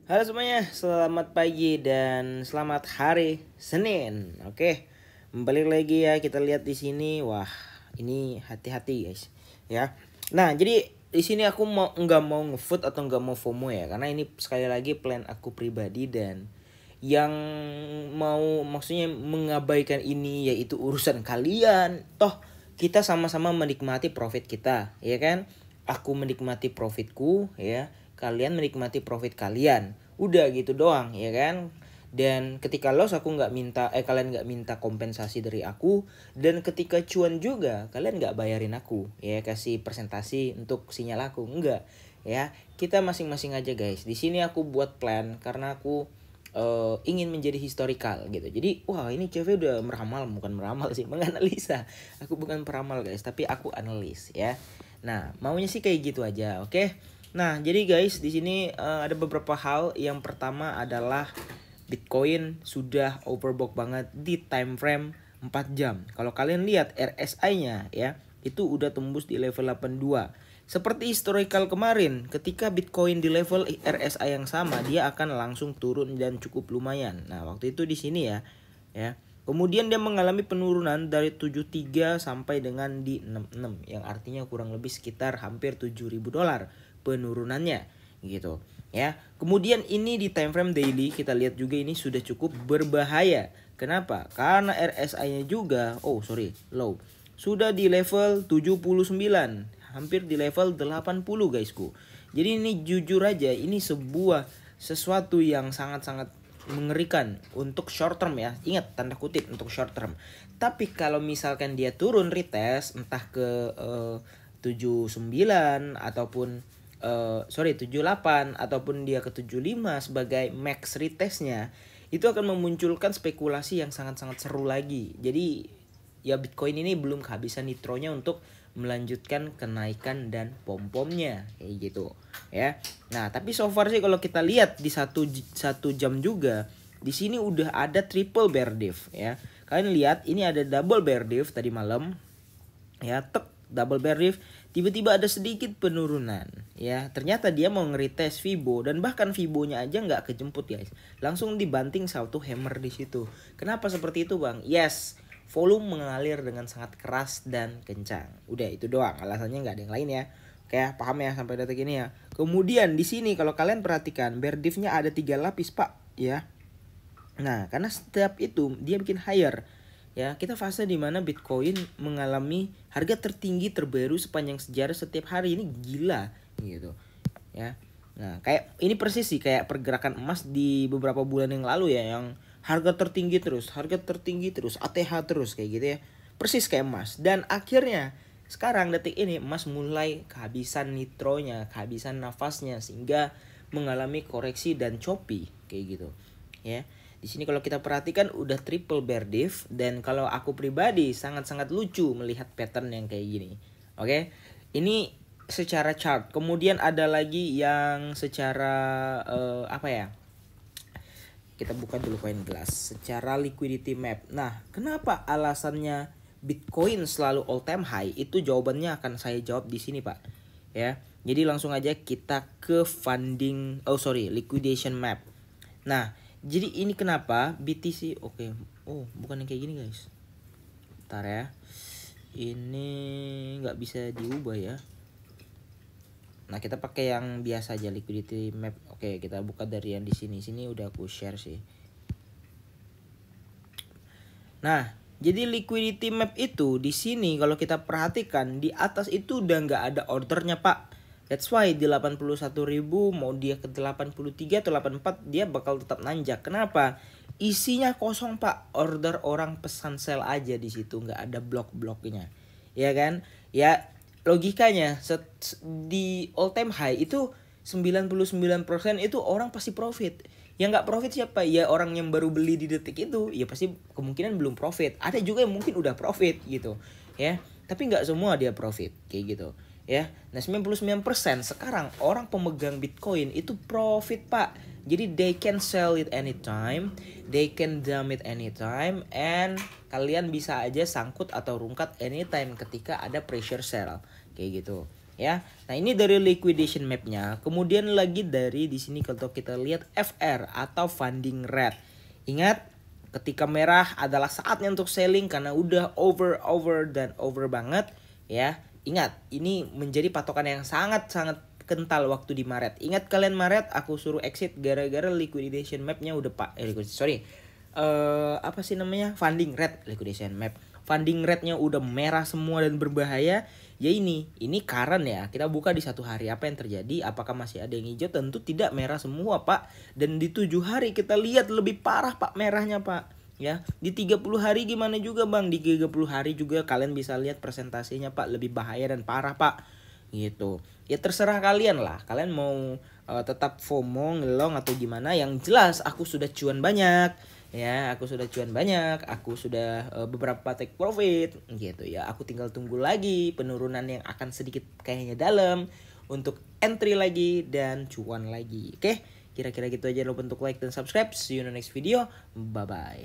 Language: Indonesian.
Halo semuanya, selamat pagi dan selamat hari Senin. Oke, balik lagi ya kita lihat di sini. Wah, ini hati-hati guys, ya. Nah, jadi di sini aku nggak mau ngefood atau nggak mau FOMO ya, karena ini sekali lagi plan aku pribadi dan yang mau maksudnya mengabaikan ini yaitu urusan kalian. Toh kita sama-sama menikmati profit kita, ya kan? Aku menikmati profitku, ya. Kalian menikmati profit kalian. Udah gitu doang, ya kan? Dan ketika loss aku nggak minta kalian nggak minta kompensasi dari aku, dan ketika cuan juga kalian nggak bayarin aku, ya kasih presentasi untuk sinyal aku enggak, ya. Kita masing-masing aja guys. Di sini aku buat plan karena aku ingin menjadi historical gitu. Jadi wah, ini CV udah meramal, bukan meramal sih, menganalisa. Aku bukan peramal guys, tapi aku analis, ya. Nah, maunya sih kayak gitu aja, oke? Nah, jadi guys, di sini ada beberapa hal. Yang pertama adalah Bitcoin sudah overbought banget di time frame 4 jam. Kalau kalian lihat RSI-nya ya, itu udah tembus di level 82. Seperti historical kemarin, ketika Bitcoin di level RSI yang sama, dia akan langsung turun dan cukup lumayan. Nah, waktu itu di sini ya, ya. Kemudian dia mengalami penurunan dari 73 sampai dengan di 66, yang artinya kurang lebih sekitar hampir $7.000 penurunannya gitu, ya. Kemudian ini di time frame daily kita lihat juga ini sudah cukup berbahaya. Kenapa? Karena RSI-nya juga low. Sudah di level 79, hampir di level 80 guysku. Jadi ini jujur aja ini sesuatu yang sangat-sangat mengerikan untuk short term ya. Ingat tanda kutip untuk short term. Tapi kalau misalkan dia turun retest entah ke 79 ataupun 78 ataupun dia ke 75 sebagai max retestnya, itu akan memunculkan spekulasi yang sangat-sangat seru lagi. Jadi ya Bitcoin ini belum kehabisan nitronya untuk melanjutkan kenaikan dan pom-pomnya kayak gitu, ya. Nah, tapi so far sih kalau kita lihat di satu jam juga di sini udah ada triple bear div ya. Kalian lihat ini ada double bear div tadi malam. Ya, double bear div, tiba-tiba ada sedikit penurunan ya. Ternyata dia mau ngeretest Fibo dan bahkan Fibonya aja nggak kejemput guys. Langsung dibanting satu hammer di situ. Kenapa seperti itu, Bang? Yes, volume mengalir dengan sangat keras dan kencang. Udah itu doang, alasannya nggak ada yang lain ya. Oke, paham ya sampai detik ini ya. Kemudian di sini kalau kalian perhatikan bear div-nya ada 3 lapis, Pak, ya. Nah, karena setiap itu dia bikin higher. Ya, kita fase di mana Bitcoin mengalami harga tertinggi terbaru sepanjang sejarah setiap hari. Ini gila gitu. Ya. Nah, kayak ini persis sih kayak pergerakan emas di beberapa bulan yang lalu ya, yang harga tertinggi terus, ATH terus kayak gitu ya. Persis kayak emas. Dan akhirnya sekarang detik ini emas mulai kehabisan nitronya, kehabisan nafasnya sehingga mengalami koreksi dan choppy kayak gitu. Ya. Di sini kalau kita perhatikan udah triple bear div, dan kalau aku pribadi sangat-sangat lucu melihat pattern yang kayak gini. Oke. Ini secara chart. Kemudian ada lagi yang secara apa ya? Kita buka dulu koin glass secara liquidity map. Nah, kenapa alasannya Bitcoin selalu all time high? Itu jawabannya akan saya jawab di sini, Pak. Ya. Jadi langsung aja kita ke liquidation map. Nah, jadi ini kenapa BTC bukan yang kayak gini guys. Bentar ya. Ini nggak bisa diubah ya. Nah, kita pakai yang biasa aja liquidity map. Oke, kita buka dari yang di sini. Sini udah aku share sih. Nah, jadi liquidity map itu di sini kalau kita perhatikan di atas itu udah nggak ada ordernya, Pak. That's why di 81.000 mau dia ke 83 atau 84 dia bakal tetap nanjak. Kenapa? Isinya kosong, Pak. Order orang pesan sell aja di situ, nggak ada blok-bloknya. Ya kan? Ya logikanya di all time high itu 99% itu orang pasti profit. Yang nggak profit siapa? Ya orang yang baru beli di detik itu, ya pasti kemungkinan belum profit. Ada juga yang mungkin udah profit gitu, ya. Tapi nggak semua dia profit kayak gitu, ya. Nah, 99% sekarang orang pemegang Bitcoin itu profit, Pak. Jadi they can sell it anytime, they can dump it anytime, and kalian bisa aja sangkut atau rungkat anytime ketika ada pressure sell kayak gitu. ya. Nah, ini dari liquidation mapnya. Kemudian lagi dari di sini kalau kita lihat FR atau funding rate. Ingat, ketika merah adalah saatnya untuk selling karena udah over banget ya. Ingat, ini menjadi patokan yang sangat kental waktu di Maret. Ingat kalian Maret aku suruh exit gara-gara liquidation mapnya udah apa sih namanya, funding rate, liquidation map. Funding rate-nya udah merah semua dan berbahaya. Ya ini current ya. Kita buka di 1 hari, apa yang terjadi? Apakah masih ada yang hijau? Tentu tidak, merah semua, Pak. Dan di 7 hari kita lihat lebih parah, Pak, merahnya, Pak. Ya, di 30 hari gimana juga, Bang? Di 30 hari juga kalian bisa lihat presentasinya, Pak, lebih bahaya dan parah, Pak. Gitu. Ya terserah kalian lah. Kalian mau tetap FOMO, ngelong atau gimana? Yang jelas aku sudah cuan banyak. Ya, aku sudah cuan banyak, aku sudah beberapa take profit gitu ya. Aku tinggal tunggu lagi penurunan yang akan sedikit kayaknya dalam untuk entry lagi dan cuan lagi. Oke, kira-kira gitu aja. Lupa untuk like dan subscribe. See you in the next video. Bye bye.